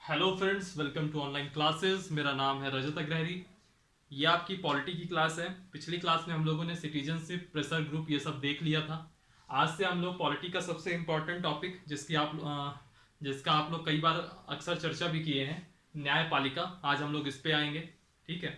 Hello friends, welcome to online classes. मेरा नाम है रजत अग्रहरी। ये आपकी पॉलिटी की क्लास है। पिछली क्लास में हम लोगों ने सिटीजनशिप, प्रेशर ग्रुप ये सब देख लिया था। आज से हम लोग पॉलिटी का सबसे इम्पोर्टेंट टॉपिक जिसका आप लोग कई बार अक्सर चर्चा भी किए हैं, न्यायपालिका, आज हम लोग इस पे आएंगे। ठीक है।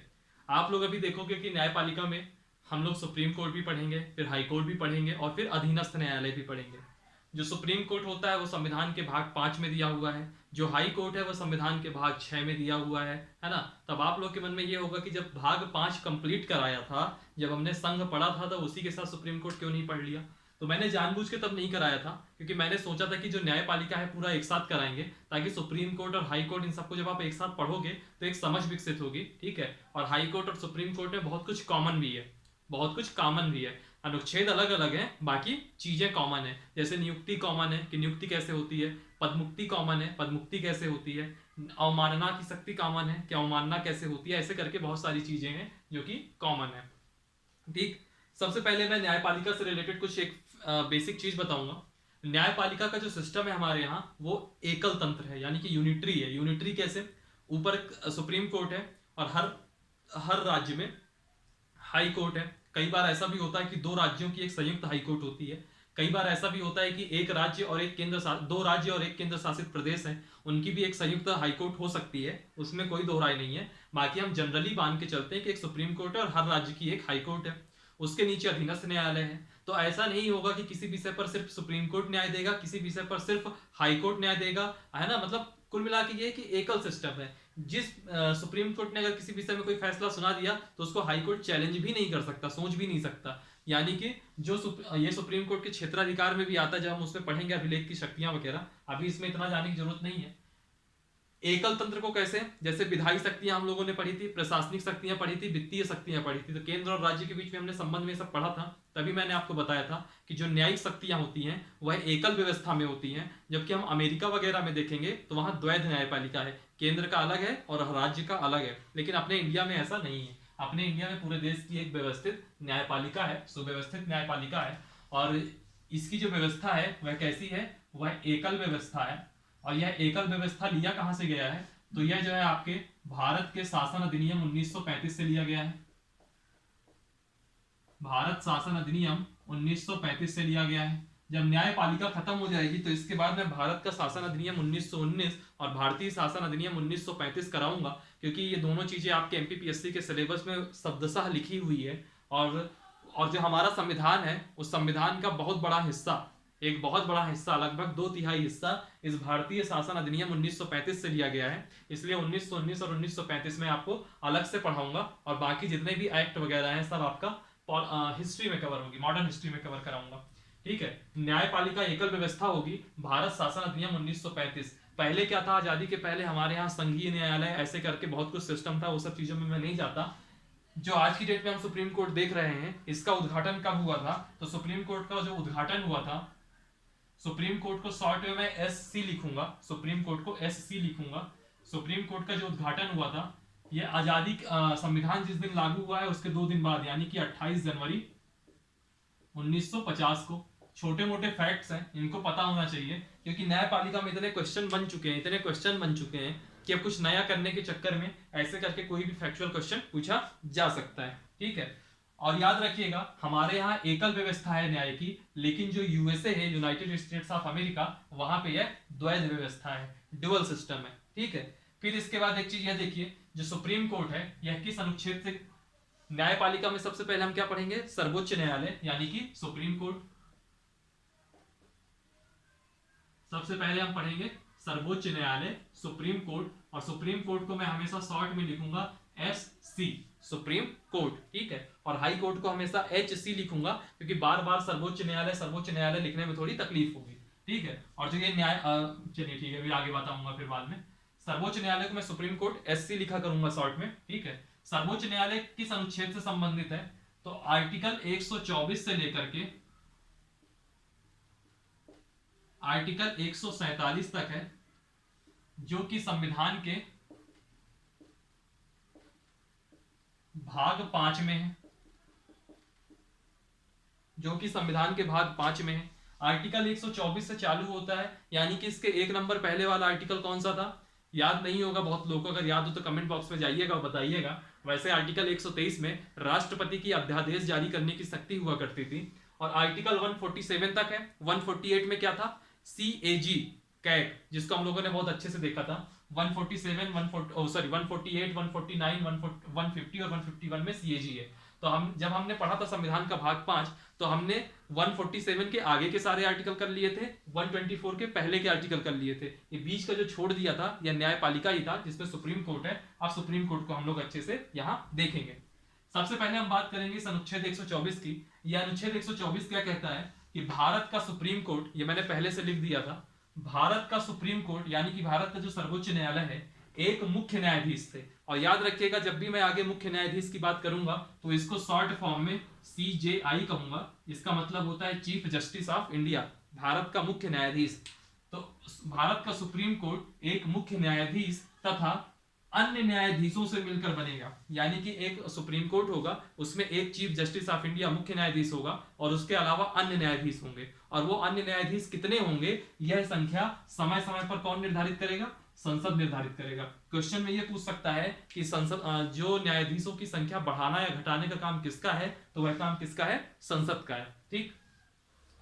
आप लोग अभी देखोगे कि न्यायपालिका में हम लोग सुप्रीम कोर्ट भी पढ़ेंगे, फिर हाई कोर्ट भी पढ़ेंगे और फिर अधीनस्थ न्यायालय भी पढ़ेंगे। जो सुप्रीम कोर्ट होता है वो संविधान के भाग 5 में दिया हुआ है। जो हाई कोर्ट है वो संविधान के भाग 6 में दिया हुआ है ना। तब आप लोग के मन में ये होगा कि जब भाग 5 कंप्लीट कराया था, जब हमने संघ पढ़ा था, तो उसी के साथ सुप्रीम कोर्ट क्यों नहीं पढ़ लिया? तो मैंने जानबूझ के तब नहीं कराया था, क्योंकि मैंने सोचा था कि जो न्यायपालिका है पूरा एक साथ कराएंगे, ताकि सुप्रीम कोर्ट और हाई कोर्ट इन सबको जब आप एक साथ पढ़ोगे तो एक समझ विकसित होगी। ठीक है। और हाई कोर्ट और सुप्रीम कोर्ट में बहुत कुछ कॉमन भी है, बहुत कुछ कॉमन भी है। अनुच्छेद अलग अलग है, बाकी चीजें कॉमन है। जैसे नियुक्ति कॉमन है कि नियुक्ति कैसे होती है, पदमुक्ति कॉमन है, पदमुक्ति कैसे होती है, अवमानना की शक्ति कॉमन है कि अवमानना कैसे होती है। ऐसे करके बहुत सारी चीजें हैं जो कि कॉमन है। ठीक। सबसे पहले मैं न्यायपालिका से रिलेटेड कुछ एक बेसिक चीज बताऊंगा। न्यायपालिका का जो सिस्टम है हमारे यहाँ, वो एकल तंत्र है, यानी कि यूनिटरी है। यूनिटरी कैसे? ऊपर सुप्रीम कोर्ट है और हर हर राज्य में हाई कोर्ट है। कई बार ऐसा भी होता है कि दो राज्यों की एक संयुक्त हाई कोर्ट होती है। कई बार ऐसा भी होता है कि एक राज्य और एक दो राज्य और एक केंद्र शासित प्रदेश है, उनकी भी एक संयुक्त हाई कोर्ट हो सकती है। उसमें कोई दो राय नहीं है। बाकी हम जनरली मान के चलते हैं कि एक सुप्रीम कोर्ट है और हर राज्य की एक हाई कोर्ट है। उसके नीचे अधीनस्थ न्यायालय है। तो ऐसा नहीं होगा कि किसी विषय पर सिर्फ सुप्रीम कोर्ट न्याय देगा, किसी विषय पर सिर्फ हाई कोर्ट न्याय देगा, है ना। मतलब कुल मिला के ये कि एकल सिस्टम है। जिस सुप्रीम कोर्ट ने अगर किसी विषय में कोई फैसला सुना दिया तो उसको हाई कोर्ट चैलेंज भी नहीं कर सकता, सोच भी नहीं सकता। यानी कि ये सुप्रीम कोर्ट के क्षेत्राधिकार में भी आता है, जब हम उसमें पढ़ेंगे अभिलेख की शक्तियां वगैरह। अभी इसमें इतना जाने की जरूरत नहीं है। एकल तंत्र को कैसे? जैसे विधायी शक्तियां हम लोगों ने पढ़ी थी, प्रशासनिक शक्तियां पढ़ी थी, वित्तीय शक्तियां पढ़ी थी। तो केंद्र और राज्य के बीच में हमने संबंध में सब पढ़ा था। तभी मैंने आपको बताया था कि जो न्यायिक शक्तियां होती हैं वह एकल व्यवस्था में होती हैं। जबकि हम अमेरिका वगैरह में देखेंगे तो वहां द्वैध न्यायपालिका है, केंद्र का अलग है और राज्य का अलग है। लेकिन अपने इंडिया में ऐसा नहीं है। अपने इंडिया में पूरे देश की एक व्यवस्थित न्यायपालिका है, सुव्यवस्थित न्यायपालिका है। और इसकी जो व्यवस्था है वह कैसी है? वह एकल व्यवस्था है। और यह एकल व्यवस्था लिया कहां से गया है? तो यह जो है आपके भारत के शासन अधिनियम 1935 से लिया गया है। भारत शासन अधिनियम 1935 से लिया गया है। जब न्यायपालिका खत्म हो जाएगी तो इसके बाद मैं भारत का शासन अधिनियम 1919 और भारतीय शासन अधिनियम 1935 कराऊंगा, क्योंकि ये दोनों चीजें आपके एमपीपीएससी के सिलेबस में शब्दशः लिखी हुई है। और जो हमारा संविधान है, उस संविधान का बहुत बड़ा हिस्सा, एक बहुत बड़ा हिस्सा, लगभग 2/3 हिस्सा इस भारतीय शासन अधिनियम 1935 से लिया गया है। इसलिए 1919 और 1935 में आपको अलग से पढ़ाऊंगा, और बाकी जितने भी एक्ट वगैरह हैं सब आपका हिस्ट्री में कवर होगी, मॉडर्न हिस्ट्री में कवर कराऊंगा। ठीक है। न्यायपालिका एकल व्यवस्था होगी, भारत शासन अधिनियम 1935। पहले क्या था? आजादी के पहले हमारे यहाँ संघीय न्यायालय ऐसे करके बहुत कुछ सिस्टम था, वो सब चीजों में मैं नहीं जाता। जो आज की डेट में हम सुप्रीम कोर्ट देख रहे हैं, इसका उद्घाटन कब हुआ था? तो सुप्रीम कोर्ट का जो उद्घाटन हुआ था, सुप्रीम कोर्ट को शॉर्ट में मैं एससी लिखूंगा, सुप्रीम कोर्ट को एससी लिखूंगा। सुप्रीम कोर्ट का जो उद्घाटन हुआ था, यह आजादी संविधान जिस दिन लागू हुआ है उसके 2 दिन बाद, यानी कि 28 जनवरी 1950 को। छोटे मोटे फैक्ट्स हैं, इनको पता होना चाहिए, क्योंकि न्यायपालिका में इतने क्वेश्चन बन चुके हैं, इतने क्वेश्चन बन चुके हैं कि अब कुछ नया करने के चक्कर में ऐसे करके कोई भी फैक्चुअल क्वेश्चन पूछा जा सकता है। ठीक है। और याद रखिएगा, हमारे यहाँ एकल व्यवस्था है न्याय की, लेकिन जो यूएसए है, यूनाइटेड स्टेट्स ऑफ अमेरिका, वहां पे यह द्वैध व्यवस्था है, ड्युअल सिस्टम है। ठीक है। फिर इसके बाद एक चीज यह देखिए, जो सुप्रीम कोर्ट है यह किस अनुच्छेद से? न्यायपालिका में सबसे पहले हम क्या पढ़ेंगे? सर्वोच्च न्यायालय, यानी कि सुप्रीम कोर्ट। सबसे पहले हम पढ़ेंगे सर्वोच्च न्यायालय, सुप्रीम कोर्ट। और सुप्रीम कोर्ट को मैं हमेशा शॉर्ट में लिखूंगा एस सी, सुप्रीम कोर्ट। ठीक है। और हाई कोर्ट को हमेशा एच सी लिखूंगा, क्योंकि बार बार सर्वोच्च न्यायालय लिखने में थोड़ी तकलीफ होगी। ठीक है। और जो ये चलिए ठीक है, अभी आगे बताऊंगा फिर बाद में। सर्वोच्च न्यायालय को मैं सुप्रीम कोर्ट एस सी लिखा करूंगा शॉर्ट में। ठीक है। सर्वोच्च न्यायालय किस अनुच्छेद से संबंधित है? तो आर्टिकल 124 से लेकर के आर्टिकल 147 तक है, जो कि संविधान के भाग 5 में है, जो कि संविधान के भाग 5 में है। आर्टिकल 124 से चालू होता है, यानी कि इसके 1 नंबर पहले वाला आर्टिकल कौन सा था? याद नहीं होगा बहुत लोगों को, अगर याद हो तो कमेंट बॉक्स में जाइएगा और बताइएगा। वैसे आर्टिकल 123 में राष्ट्रपति की अध्यादेश जारी करने की शक्ति हुआ करती थी, और आर्टिकल 147 तक है। 148 में क्या था, CAG कैग, जिसको हम लोगों ने बहुत अच्छे से देखा था। 147 148 149 150 और 151 में CAG है। तो हम जब हमने पढ़ा था संविधान का भाग 5, तो हमने 147 के आगे के सारे आर्टिकल कर लिए थे, 124 के पहले के आर्टिकल कर लिए थे। ये बीच का जो छोड़ दिया था यह न्यायपालिका ही था, जिसमें सुप्रीम कोर्ट है। अब सुप्रीम कोर्ट को हम लोग अच्छे से यहाँ देखेंगे। सबसे पहले हम बात करेंगे इस अनुच्छेद 124 की। यह अनुच्छेद 124 क्या कहता है कि भारत का सुप्रीम कोर्ट, ये मैंने पहले से लिख दिया था, भारत का सुप्रीम कोर्ट यानी कि भारत का जो सर्वोच्च न्यायालय है, एक मुख्य न्यायाधीश थे। और याद रखिएगा, जब भी मैं आगे मुख्य न्यायाधीश की बात करूंगा तो इसको शॉर्ट फॉर्म में CJI कहूंगा। इसका मतलब होता है chief justice of India, Bharat का मुख्य न्यायाधीश। तो भारत का सुप्रीम कोर्ट एक मुख्य न्यायाधीश तथा अन्य न्यायाधीशों से मिलकर बनेगा। यानी कि एक सुप्रीम कोर्ट होगा, उसमें एक चीफ जस्टिस ऑफ इंडिया मुख्य न्यायाधीश होगा, और उसके अलावा अन्य न्यायाधीश होंगे। और वो अन्य न्यायाधीश कितने होंगे, यह संख्या समय समय पर कौन निर्धारित करेगा, संसद निर्धारित करेगा। क्वेश्चन में ये पूछ सकता है कि संसद, जो न्यायाधीशों की संख्या बढ़ाना या घटाने का काम किसका है, तो वह काम किसका है, संसद का है। ठीक,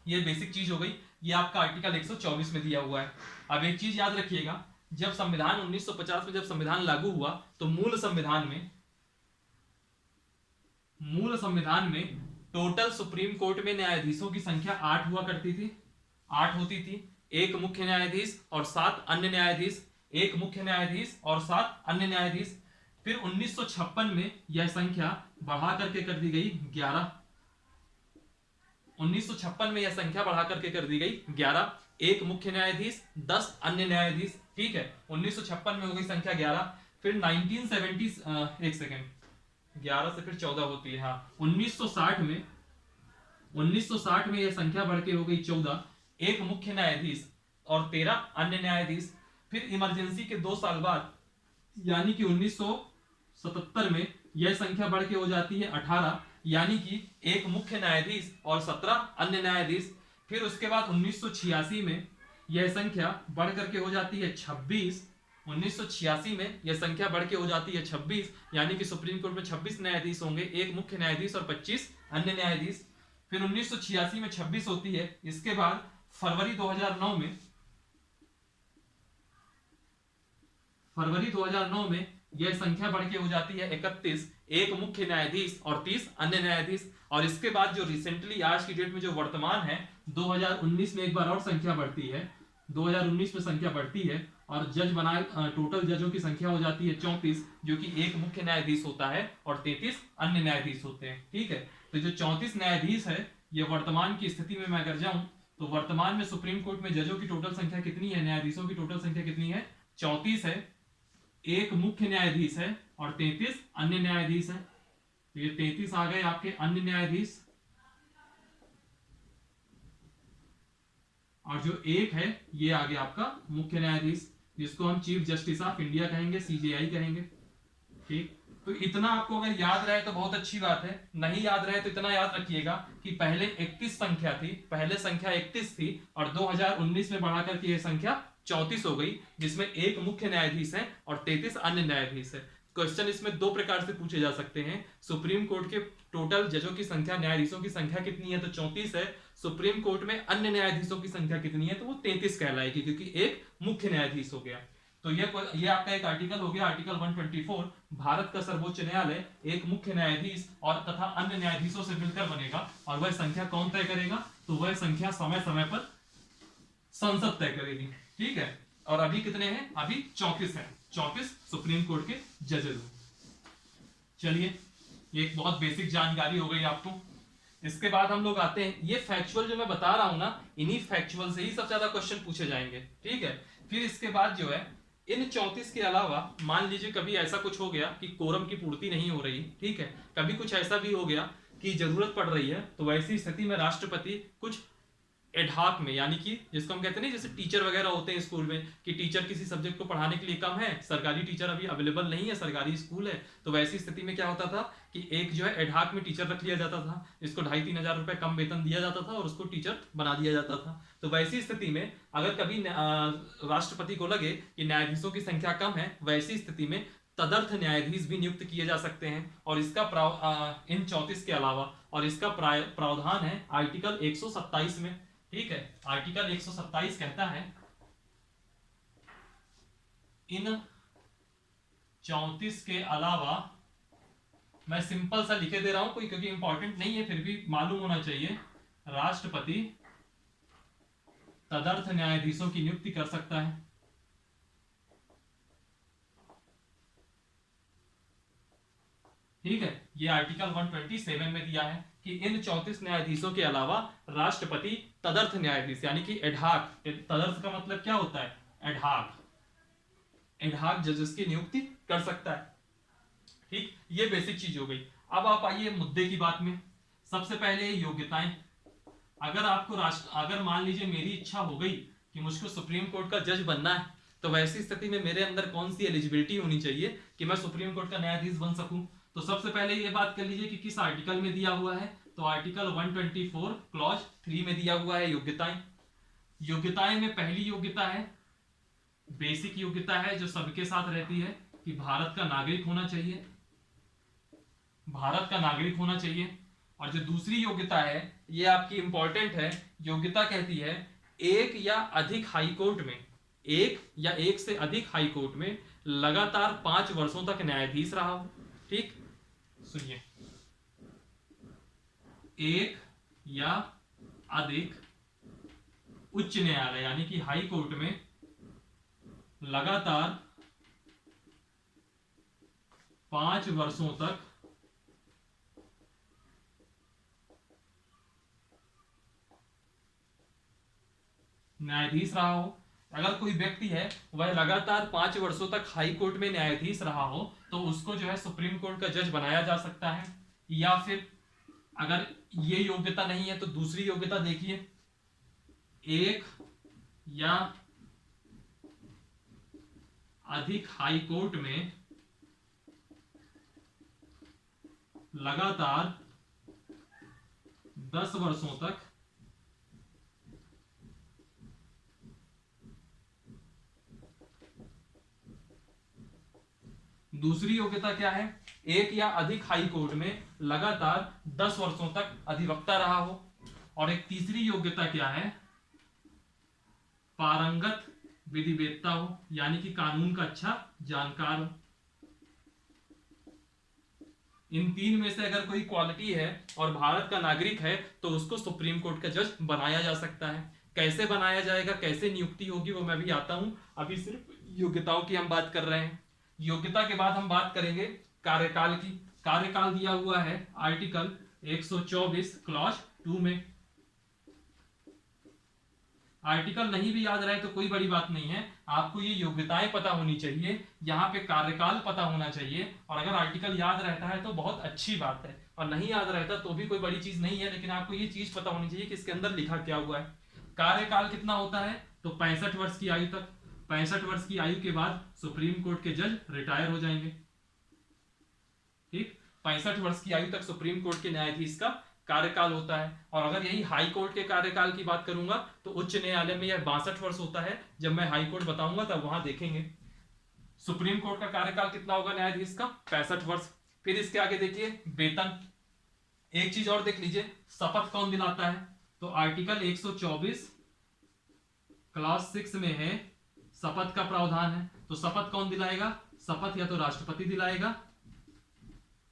ये बेसिक चीज हो गई। ये आपका आर्टिकल 124 में दिया हुआ है। अब एक चीज याद रखिएगा, जब संविधान 1950 में जब संविधान लागू हुआ, तो मूल संविधान में टोटल सुप्रीम कोर्ट में न्यायाधीशों की संख्या 8 हुआ करती थी, 8 होती थी। एक मुख्य न्यायाधीश और 7 अन्य न्यायाधीश, एक मुख्य न्यायाधीश और 7 अन्य न्यायाधीश। फिर 1956 में यह संख्या बढ़ा करके कर दी गई 11। 1956 में यह संख्या बढ़ा करके कर दी गई 11, एक मुख्य न्यायाधीश 10 अन्य न्यायाधीश। ठीक है, 1956 में हो गई संख्या 11। फिर 1970 एक सेकेंड, 11 से फिर 14 होती है, हाँ। 1960 में यह संख्या बढ़ के हो गई 14, एक मुख्य न्यायाधीश और 13 अन्य न्यायाधीश। फिर इमरजेंसी के 2 साल बाद यानी कि 1977 में यह संख्या बढ़ के हो जाती है 18, यानी कि एक मुख्य न्यायाधीश और 17 अन्य न्यायाधीश। फिर उसके बाद 1986 में यह संख्या बढ़ करके हो जाती है 26। 1986 में यह संख्या बढ़ के हो जाती है 26, यानी कि सुप्रीम कोर्ट में 26 न्यायाधीश होंगे, एक मुख्य न्यायाधीश और 25 अन्य न्यायाधीश। फिर 1986 में 26 होती है। इसके बाद फरवरी 2009 में यह संख्या बढ़ के हो जाती है 31, एक मुख्य न्यायाधीश और 30 अन्य न्यायाधीश। और इसके बाद जो रिसेंटली आज की डेट में जो वर्तमान है, 2019 में एक बार और संख्या बढ़ती है, 2019 में संख्या बढ़ती है, और जज बनाए टोटल जजों की संख्या हो जाती है 34, जो कि एक मुख्य न्यायाधीश होता है और 33 अन्य न्यायाधीश होते हैं। ठीक है, तो जो 34 न्यायाधीश है, ये वर्तमान की स्थिति में मैं अगर जाऊं तो वर्तमान में सुप्रीम कोर्ट में जजों की टोटल संख्या कितनी है, न्यायाधीशों की टोटल संख्या कितनी है, 34 है, एक मुख्य न्यायाधीश है और 33 अन्य न्यायाधीश है। तो ये 33 आ गए आपके अन्य न्यायाधीश, और जो एक है ये आ गया आपका मुख्य न्यायाधीश, जिसको हम चीफ जस्टिस ऑफ इंडिया कहेंगे, CJI कहेंगे। ठीक, तो इतना आपको अगर याद रहे तो बहुत अच्छी बात है, नहीं याद रहे तो इतना याद रखिएगा कि पहले 31 संख्या थी, पहले संख्या 31 थी, और 2019 में बढ़ा करके ये संख्या 34 हो गई, जिसमें एक मुख्य न्यायाधीश है और 33 अन्य न्यायाधीश है। क्वेश्चन इसमें 2 प्रकार से पूछे जा सकते हैं। सुप्रीम कोर्ट के टोटल जजों की संख्या, न्यायाधीशों की संख्या कितनी है, तो 34 है। सुप्रीम कोर्ट में अन्य न्यायाधीशों की संख्या कितनी है, तो वो 33 कहलाएगी, क्योंकि एक मुख्य न्यायाधीश हो गया। तो ये आपका एक आर्टिकल हो गया, आर्टिकल 124, भारत का सर्वोच्च न्यायालय एक मुख्य न्यायाधीश और तथा अन्य न्यायाधीशों से मिलकर बनेगा। और वह संख्या कौन तय करेगा, तो वह संख्या समय समय पर संसद तय करेगी। ठीक है, और अभी कितने हैं, अभी 34 है, 34 सुप्रीम कोर्ट के जजेस। चलिए, ये एक बहुत बेसिक जानकारी हो गई आपको। इसके बाद हम लोग आते हैं, ये फैक्चुअल जो मैं बता रहा हूं ना, इन्हीं फैक्चुअल से ही सबसे ज्यादा क्वेश्चन पूछे जाएंगे। ठीक है, फिर इसके बाद जो है, इन 34 के अलावा मान लीजिए कभी ऐसा कुछ हो गया कि कोरम की पूर्ति नहीं हो रही, ठीक है, कभी कुछ ऐसा भी हो गया कि जरूरत पड़ रही है, तो वैसी स्थिति में राष्ट्रपति कुछ एडहाक में, यानी कि जिसको हम कहते हैं ना, जैसे टीचर वगैरह होते हैं स्कूल में कि टीचर किसी सब्जेक्ट को पढ़ाने के लिए कम है, सरकारी टीचर अभी अवेलेबल नहीं है, सरकारी स्कूल है, तो वैसी स्थिति में क्या होता था कि एक जो है एडहाक में टीचर रख लिया जाता था, जिसको 2,500-3,000 रुपए कम वेतन दिया जाता था और उसको टीचर बना दिया जाता था। तो वैसी स्थिति में अगर कभी राष्ट्रपति को लगे कि न्यायाधीशों की संख्या कम है, वैसी स्थिति में तदर्थ न्यायाधीश भी नियुक्त किए जा सकते हैं। और इसका इन 34 के अलावा और इसका प्रावधान है आर्टिकल 127 में। ठीक है, आर्टिकल 127 कहता है इन 34 के अलावा, मैं सिंपल सा लिखे दे रहा हूं कोई, क्योंकि इंपॉर्टेंट नहीं है, फिर भी मालूम होना चाहिए, राष्ट्रपति तदर्थ न्यायाधीशों की नियुक्ति कर सकता है। ठीक है, ये आर्टिकल 127 में दिया है कि इन 34 न्यायाधीशों के अलावा राष्ट्रपति तदर्थ न्यायाधीश, यानी कि एडहाक, तदर्थ का मतलब क्या होता है, एडहाक, एडहाक जजेस की नियुक्ति कर सकता है। ठीक, ये बेसिक चीज हो गई। अब आप आइए मुद्दे की बात में। सबसे पहले योग्यताएं। अगर मान लीजिए मेरी इच्छा हो गई कि मुझको सुप्रीम कोर्ट का जज बनना है, तो वैसी स्थिति में मेरे अंदर कौन सी एलिजिबिलिटी होनी चाहिए कि मैं सुप्रीम कोर्ट का न्यायाधीश बन सकूं। तो सबसे पहले ये बात कर लीजिए कि किस आर्टिकल में दिया हुआ है। तो आर्टिकल 124 क्लॉज 3 में दिया हुआ है योग्यताएं। योग्यताएं में पहली योग्यता है, बेसिक योग्यता है जो सबके साथ रहती है, कि भारत का नागरिक होना चाहिए, भारत का नागरिक होना चाहिए। और जो दूसरी योग्यता है ये आपकी इंपॉर्टेंट है, योग्यता कहती है एक या अधिक हाई कोर्ट में, एक या एक से अधिक हाई कोर्ट में लगातार 5 वर्षों तक न्यायाधीश रहा हो। ठीक, सुनिए, एक या अधिक उच्च न्यायालय यानी कि हाई कोर्ट में लगातार 5 वर्षों तक न्यायाधीश रहा हो। अगर कोई व्यक्ति है वह लगातार 5 वर्षों तक हाई कोर्ट में न्यायाधीश रहा हो तो उसको जो है सुप्रीम कोर्ट का जज बनाया जा सकता है। या फिर अगर ये योग्यता नहीं है तो दूसरी योग्यता देखिए, एक या अधिक हाई कोर्ट में लगातार 10 वर्षों तक दूसरी योग्यता क्या है, एक या अधिक हाई कोर्ट में लगातार 10 वर्षों तक अधिवक्ता रहा हो। और एक तीसरी योग्यता क्या है, पारंगत विधिवेत्ता हो, यानी कि कानून का अच्छा जानकार हो। इन तीन में से अगर कोई क्वालिटी है और भारत का नागरिक है तो उसको सुप्रीम कोर्ट का जज बनाया जा सकता है। कैसे बनाया जाएगा, कैसे नियुक्ति होगी, वो मैं भी आता हूं, अभी सिर्फ योग्यताओं की हम बात कर रहे हैं। योग्यता के बाद हम बात करेंगे कार्यकाल की। कार्यकाल दिया हुआ है आर्टिकल 124 क्लॉज 2 में। आर्टिकल नहीं भी याद रहे तो कोई बड़ी बात नहीं है, आपको ये योग्यताएं पता होनी चाहिए, यहाँ पे कार्यकाल पता होना चाहिए। और अगर आर्टिकल याद रहता है तो बहुत अच्छी बात है, और नहीं याद रहता तो भी कोई बड़ी चीज नहीं है, लेकिन आपको ये चीज पता होनी चाहिए कि इसके अंदर लिखा क्या हुआ है। कार्यकाल कितना होता है, तो 65 वर्ष की आयु तक। 65 वर्ष की आयु के बाद सुप्रीम कोर्ट के जज रिटायर हो जाएंगे। ठीक, 65 वर्ष की आयु तक सुप्रीम कोर्ट के न्यायाधीश का कार्यकाल होता है। और अगर यही हाई कोर्ट के कार्यकाल की बात करूंगा तो उच्च न्यायालय में यह 62 वर्ष होता है। जब मैं हाई कोर्ट बताऊंगा तब वहां देखेंगे। सुप्रीम कोर्ट का कार्यकाल कितना होगा न्यायाधीश का, 65 वर्ष। फिर इसके आगे देखिए वेतन। एक चीज और देख लीजिए, शपथ कौन दिलाता है, तो आर्टिकल 124 क्लास 6 में है शपथ का प्रावधान है। तो शपथ कौन दिलाएगा, शपथ या तो राष्ट्रपति दिलाएगा,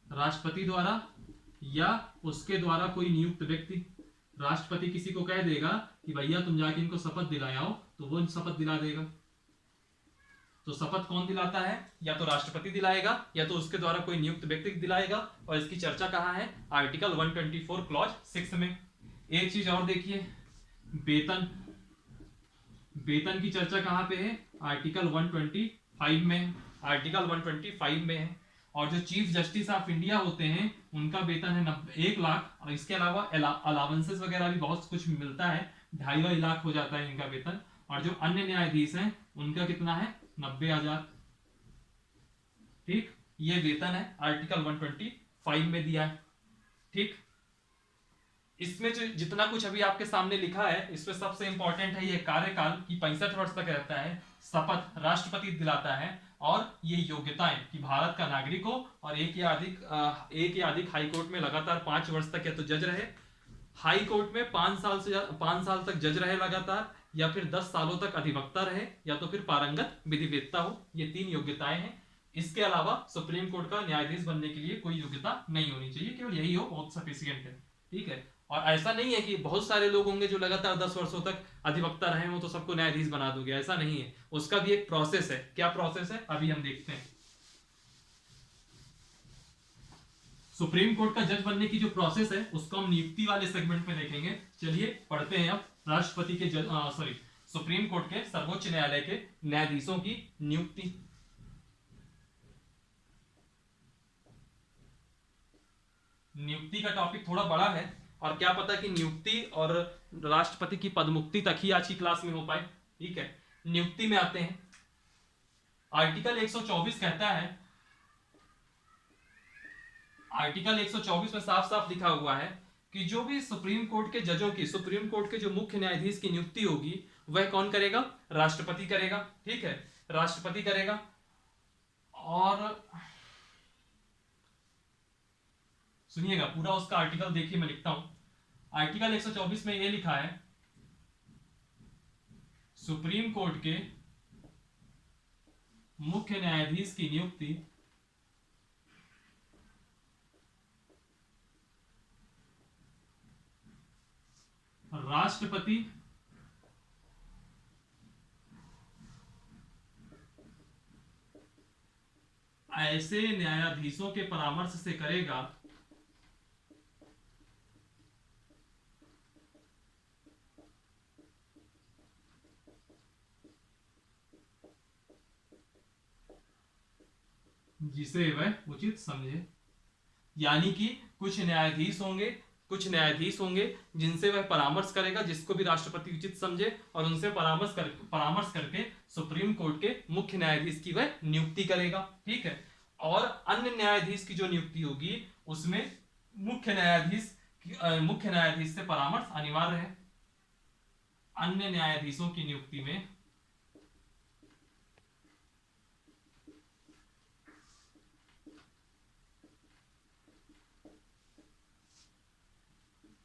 राष्ट्रपति द्वारा, या उसके द्वारा कोई नियुक्त व्यक्ति। राष्ट्रपति किसी को कह देगा कि भैया तुम जाके इनको शपथ दिलाओ, तो वो शपथ दिला देगा। तो शपथ कौन दिलाता है, या तो राष्ट्रपति दिलाएगा या तो उसके द्वारा कोई नियुक्त व्यक्ति दिलाएगा। और इसकी चर्चा कहां है, आर्टिकल 124 क्लॉज 6 में। एक चीज और देखिए, वेतन। वेतन की चर्चा कहां पे है, आर्टिकल 125 में। आर्टिकल 125 में है। और जो चीफ जस्टिस ऑफ इंडिया होते हैं उनका वेतन है 1 लाख। और इसके अलावा अलावेंसेस वगैरह भी बहुत कुछ मिलता है 2.5 लाख हो जाता है इनका वेतन। और जो अन्य न्यायाधीश हैं उनका कितना है, 90,000। ठीक, ये वेतन है आर्टिकल 125 में दिया है। ठीक, इसमें जो जितना कुछ अभी आपके सामने लिखा है, इसमें सबसे इंपॉर्टेंट है ये कार्यकाल की 65 वर्ष तक रहता है, शपथ राष्ट्रपति दिलाता है, और ये योग्यताएं कि भारत का नागरिक हो और एक या अधिक हाई कोर्ट में लगातार 5 वर्ष तक या तो जज रहे, हाई कोर्ट में 5 साल तक जज रहे लगातार, या फिर 10 सालों तक अधिवक्ता रहे, या तो फिर पारंगत विधिवेत्ता हो। ये 3 योग्यताएं हैं। इसके अलावा सुप्रीम कोर्ट का न्यायाधीश बनने के लिए कोई योग्यता नहीं होनी चाहिए, केवल यही हो बहुत सफिशियंट है। ठीक है, और ऐसा नहीं है कि बहुत सारे लोग होंगे जो लगातार 10 वर्षों तक अधिवक्ता रहे हो तो सबको न्यायाधीश बना दोगे, ऐसा नहीं है। उसका भी एक प्रोसेस है। क्या प्रोसेस है, अभी हम देखते हैं। सुप्रीम कोर्ट का जज बनने की जो प्रोसेस है उसको हम नियुक्ति वाले सेगमेंट में देखेंगे। चलिए पढ़ते हैं अब राष्ट्रपति के सुप्रीम कोर्ट के सर्वोच्च न्यायालय के न्यायाधीशों की नियुक्ति। नियुक्ति का टॉपिक थोड़ा बड़ा है, और क्या पता कि नियुक्ति और राष्ट्रपति की पदमुक्ति तक ही आज की क्लास में हो पाए। ठीक है, नियुक्ति में आते हैं। आर्टिकल 124 कहता है, आर्टिकल 124 में साफ साफ लिखा हुआ है कि जो भी सुप्रीम कोर्ट के जजों की, सुप्रीम कोर्ट के जो मुख्य न्यायाधीश की नियुक्ति होगी वह कौन करेगा, राष्ट्रपति करेगा। ठीक है, राष्ट्रपति करेगा। और सुनिएगा पूरा उसका आर्टिकल देखिए, मैं लिखता हूं। आर्टिकल 124 में यह लिखा है, सुप्रीम कोर्ट के मुख्य न्यायाधीश की नियुक्ति राष्ट्रपति ऐसे न्यायाधीशों के परामर्श से करेगा जिसे वह उचित समझे। यानी कि कुछ न्यायाधीश होंगे जिनसे वह परामर्श करेगा, जिसको भी राष्ट्रपति उचित समझे, और उनसे परामर्श करके सुप्रीम कोर्ट के मुख्य न्यायाधीश की वह नियुक्ति करेगा। ठीक है, और अन्य न्यायाधीश की जो नियुक्ति होगी उसमें मुख्य न्यायाधीश से परामर्श अनिवार्य है। अन्य न्यायाधीशों की नियुक्ति में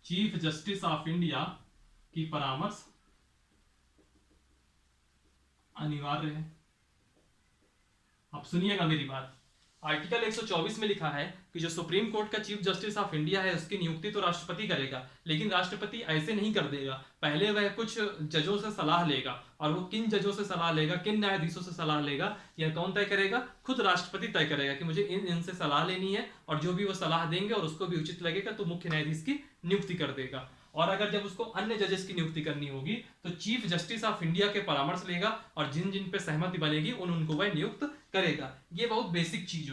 चीफ जस्टिस ऑफ इंडिया की परामर्श अनिवार्य है। अब सुनिएगा मेरी बात। आर्टिकल 124 में लिखा है कि जो सुप्रीम कोर्ट का चीफ जस्टिस ऑफ इंडिया है उसकी नियुक्ति तो राष्ट्रपति करेगा, लेकिन राष्ट्रपति ऐसे नहीं कर देगा। पहले वह कुछ जजों से सलाह लेगा, और वो किन जजों से सलाह लेगा, किन न्यायाधीशों से सलाह लेगा, यह कौन तय करेगा, खुद राष्ट्रपति तय करेगा कि मुझे इनसे सलाह लेनी है, और जो भी वो सलाह देंगे और उसको भी उचित लगेगा तो मुख्य न्यायाधीश की नियुक्ति कर देगा। और अगर जब उसको अन्य जजेस की नियुक्ति करनी होगी तो चीफ जस्टिस ऑफ इंडिया के परामर्श लेगा, और जिन जिन पे सहमति बनेगी उनको वह नियुक्त करेगा। ये बहुत बेसिक चीज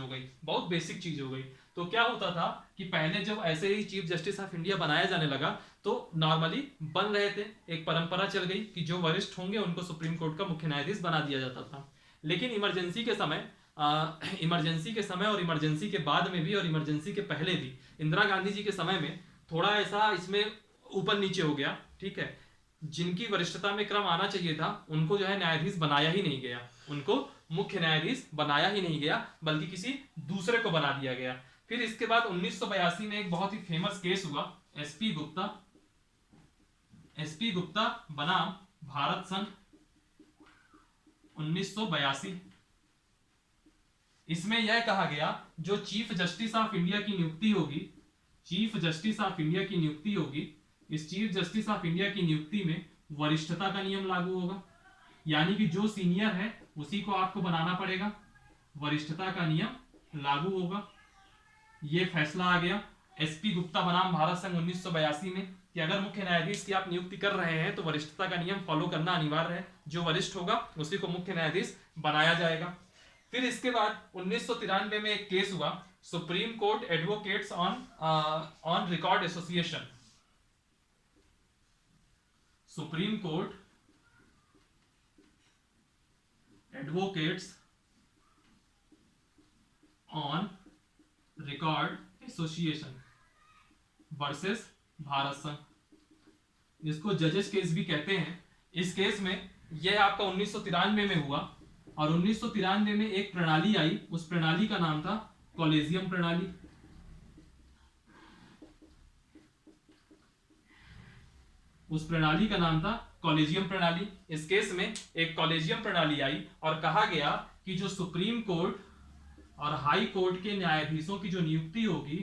हो गई। तो क्या होता था कि पहले जब ऐसे ही चीफ जस्टिस ऑफ इंडिया बनाया जाने लगा तो नॉर्मली बन रहे थे, एक परंपरा चल गई कि जो वरिष्ठ होंगे उनको सुप्रीम कोर्ट का मुख्य न्यायाधीश बना दिया जाता था। लेकिन इमरजेंसी के समय और इमरजेंसी के बाद में भी और इमरजेंसी के पहले भी, इंदिरा गांधी जी के समय में थोड़ा ऐसा इसमें ऊपर नीचे हो गया। ठीक है, जिनकी वरिष्ठता में क्रम आना चाहिए था उनको जो है न्यायाधीश बनाया ही नहीं गया, उनको मुख्य न्यायाधीश बनाया ही नहीं गया, बल्कि किसी दूसरे को बना दिया गया। फिर इसके बाद 1982 में एक बहुत ही फेमस केस हुआ, एसपी गुप्ता बनाम भारत संघ 1982। इसमें यह कहा गया जो चीफ जस्टिस ऑफ इंडिया की नियुक्ति होगी, इस चीफ जस्टिस ऑफ इंडिया की नियुक्ति में वरिष्ठता का नियम लागू होगा। यानी कि जो सीनियर है उसी को आपको बनाना पड़ेगा, वरिष्ठता का नियम लागू होगा। यह फैसला आ गया एसपी गुप्ता बनाम भारत संघ 1982 में कि अगर मुख्य न्यायाधीश की आप नियुक्ति कर रहे हैं तो वरिष्ठता का नियम फॉलो करना अनिवार्य है, जो वरिष्ठ होगा उसी को मुख्य न्यायाधीश बनाया जाएगा। फिर इसके बाद 1993 में एक केस हुआ, supreme court advocates on record association. Supreme court advocates on record association versus Bharat संघ। इसको जजेस केस भी कहते हैं। इस केस में यह आपका 1993 में हुआ और 1993 में एक प्रणाली आई, उस प्रणाली का नाम था कॉलेजियम प्रणाली। उस प्रणाली का नाम था कॉलेजियम प्रणाली। इस केस में एक कॉलेजियम प्रणाली आई और कहा गया कि जो सुप्रीम कोर्ट और हाई कोर्ट के न्यायाधीशों की जो नियुक्ति होगी,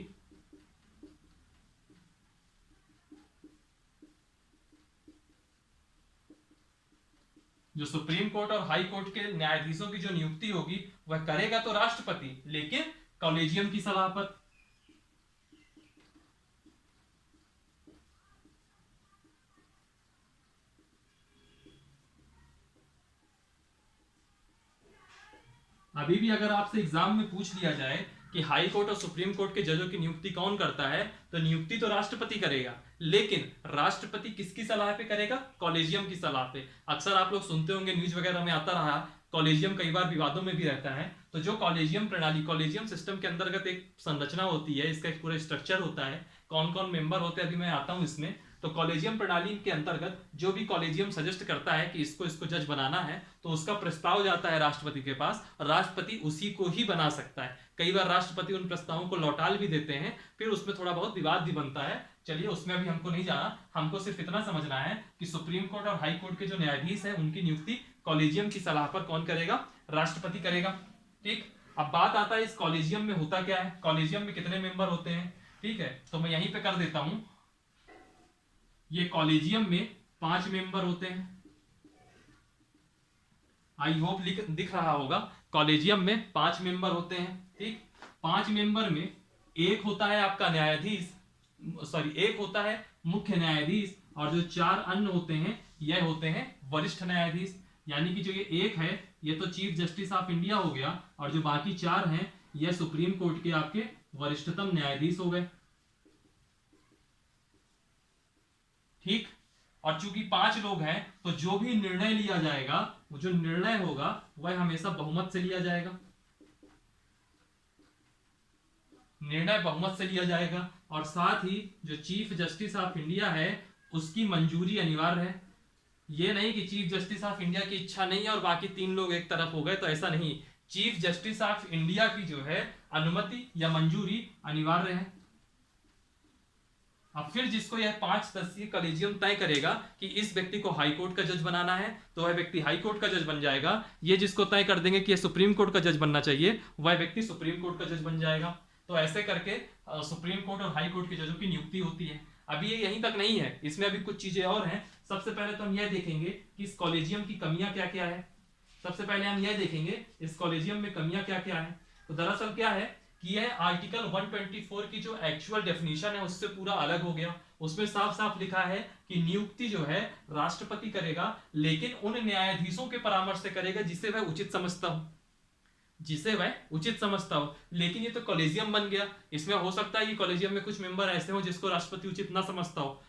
जो सुप्रीम कोर्ट और हाई कोर्ट के न्यायाधीशों की जो नियुक्ति होगी वह करेगा तो राष्ट्रपति, लेकिन कॉलेजियम की सलाह पर। अभी भी अगर आपसे एग्जाम में पूछ लिया जाए कि हाई कोर्ट और सुप्रीम कोर्ट के जजों की नियुक्ति कौन करता है, तो नियुक्ति तो राष्ट्रपति करेगा, लेकिन राष्ट्रपति किसकी सलाह पे करेगा? कॉलेजियम की सलाह पे। अक्सर आप लोग सुनते होंगे, न्यूज वगैरह में आता रहा, कॉलेजियम कई बार विवादों में भी रहता है। तो जो कॉलेजियम प्रणाली, कॉलेजियम सिस्टम के अंतर्गत एक संरचना होती है, इसका एक पूरा स्ट्रक्चर होता है, कौन कौन मेंबर होते हैं अभी मैं आता हूं इसमें। तो कॉलेजियम प्रणाली के अंतर्गत जो भी कॉलेजियम सजेस्ट करता है कि इसको इसको जज बनाना है, तो उसका प्रस्ताव जाता है राष्ट्रपति के पास और राष्ट्रपति उसी को ही बना सकता है। कई बार राष्ट्रपति उन प्रस्तावों को लौटाल भी देते हैं, फिर उसमें थोड़ा बहुत विवाद भी बनता है। चलिए उसमें अभी हमको नहीं जाना, हमको सिर्फ इतना समझना है कि सुप्रीम कोर्ट और हाई कोर्ट के जो न्यायाधीश हैं उनकी नियुक्ति कॉलेजियम की सलाह पर कौन करेगा? राष्ट्रपति करेगा। ठीक, अब बात आता है इस कॉलेजियम में होता क्या है, कॉलेजियम में कितने मेंबर होते हैं। ठीक है, तो मैं यहीं पे कर देता हूं, ये कॉलेजियम में 5 मेंबर होते हैं। आई होप दिख रहा होगा, कॉलेजियम में 5 मेंबर होते हैं। ठीक, 5 मेंबर में एक होता है आपका न्यायाधीश, सॉरी एक होता है मुख्य न्यायाधीश, और जो 4 अन्य होते हैं यह होते हैं वरिष्ठ न्यायाधीश। यानी कि जो ये एक है ये तो चीफ जस्टिस ऑफ इंडिया हो गया, और जो बाकी 4 हैं यह सुप्रीम कोर्ट के आपके वरिष्ठतम न्यायाधीश हो गए। ठीक, और चूंकि 5 लोग हैं तो जो भी निर्णय लिया जाएगा, वो जो निर्णय होगा वह हमेशा बहुमत से लिया जाएगा, निर्णय बहुमत से लिया जाएगा। और साथ ही जो चीफ जस्टिस ऑफ इंडिया है उसकी मंजूरी अनिवार्य है। ये नहीं कि चीफ जस्टिस ऑफ इंडिया की इच्छा नहीं है और बाकी 3 लोग एक तरफ हो गए, तो ऐसा नहीं। चीफ जस्टिस ऑफ इंडिया की जो है अनुमति या मंजूरी अनिवार्य है। अब फिर जिसको यह 5 सदस्यीय कॉलेजियम तय करेगा कि इस व्यक्ति को हाई कोर्ट का जज बनाना है, तो वह व्यक्ति हाई कोर्ट का जज बन जाएगा। ये जिसको तय कर देंगे कि यह सुप्रीम कोर्ट का जज बनना चाहिए, वह व्यक्ति सुप्रीम कोर्ट का जज बन जाएगा। तो ऐसे करके सुप्रीम कोर्ट और हाई कोर्ट के जजों की नियुक्ति होती है। अभी ये यहीं तक नहीं है, इसमें अभी कुछ चीजें और हैं। सबसे पहले तो हम यह देखेंगे कि इस कॉलेजियम की कमियां क्या क्या है। सबसे पहले हम यह देखेंगे इस कॉलेजियम में कमियां क्या क्या है। तो दरअसल क्या है कि यह आर्टिकल 124 की जो एक्चुअल डेफिनेशन है उससे पूरा अलग हो गया। उसमें साफ साफ लिखा है कि नियुक्ति जो है राष्ट्रपति करेगा, लेकिन उन न्यायाधीशों के परामर्श से करेगा जिसे वह उचित समझता हो, जिसे वह उचित समझता हो। लेकिन ये तो कॉलेजियम बन गया, इसमें हो सकता है कि कॉलेजियम में कुछ मेंबर ऐसे हो जिसको राष्ट्रपति उचित ना समझता हो।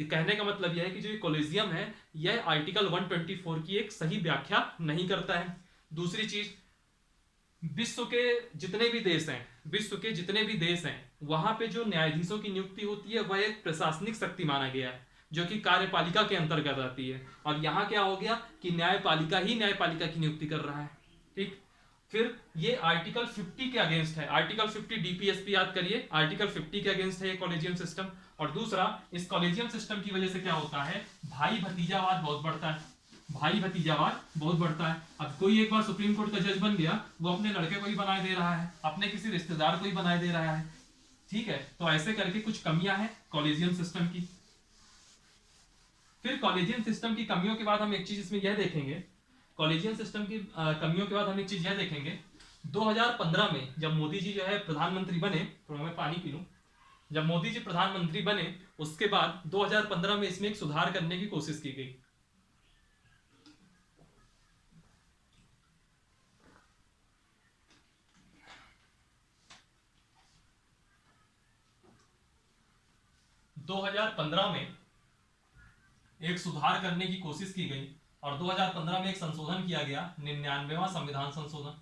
कहने का मतलब यह है कि जो ये कॉलेजियम है यह आर्टिकल 124 की एक सही व्याख्या नहीं करता है। दूसरी चीज, विश्व के जितने भी देश हैं, विश्व के जितने भी देश हैं वहां पे जो न्यायाधीशों की नियुक्ति होती है वह एक प्रशासनिक शक्ति माना गया है, जो कि कार्यपालिका के अंतर्गत आती है। और यहाँ क्या हो गया कि न्यायपालिका ही न्यायपालिका की नियुक्ति कर रहा है। ठीक, फिर ये आर्टिकल 50 के अगेंस्ट है। आर्टिकल 50 डीपीएसपी याद करिए, आर्टिकल 50 के अगेंस्ट है ये कॉलेजियम सिस्टम। और दूसरा, इस कॉलेजियम सिस्टम की वजह से क्या होता है, भाई भतीजावाद बहुत बढ़ता है। भाई भतीजावाद बहुत बढ़ता है। अब कोई एक बार सुप्रीम कोर्ट का जज बन गया, वो अपने लड़के को ही बनाए दे रहा है, अपने किसी रिश्तेदार को ही बनाए दे रहा है। ठीक है, तो ऐसे करके कुछ कमियां हैं कॉलेजियम सिस्टम की। फिर कॉलेजियम सिस्टम की कमियों के बाद हम एक चीज इसमें यह देखेंगे, कॉलेजियम सिस्टम की कमियों के बाद हम एक चीज यह देखेंगे, 2015 में जब मोदी जी जो है प्रधानमंत्री बने, थोड़ा मैं पानी पी लूं, जब मोदी जी प्रधानमंत्री बने उसके बाद 2015 में इसमें एक सुधार करने की कोशिश की गई। दो 2015 में एक सुधार करने की कोशिश की गई और 2015 में एक संशोधन किया गया, 99वां संविधान संशोधन।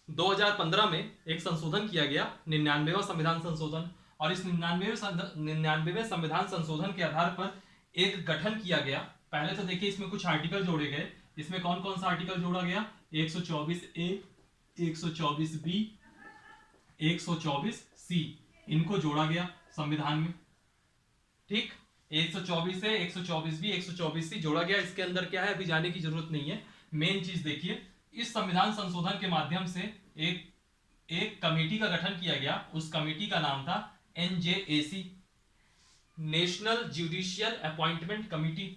2015 में एक संशोधन किया गया, 99वां संविधान संशोधन। और इस 99वें संविधान संशोधन के आधार पर एक गठन किया गया। पहले तो देखिए इसमें कुछ आर्टिकल जोड़े गए। इसमें कौन कौन सा आर्टिकल जोड़ा गया? 124A, 124B, 124C, इनको जोड़ा गया संविधान में। ठीक, 124A, 124B, 124C जोड़ा गया। इसके अंदर क्या है अभी जाने की जरूरत नहीं है। मेन चीज देखिए, इस संविधान संशोधन के माध्यम से एक एक कमेटी का गठन किया गया। उस कमेटी का नाम था NJAC, national judicial appointment committee.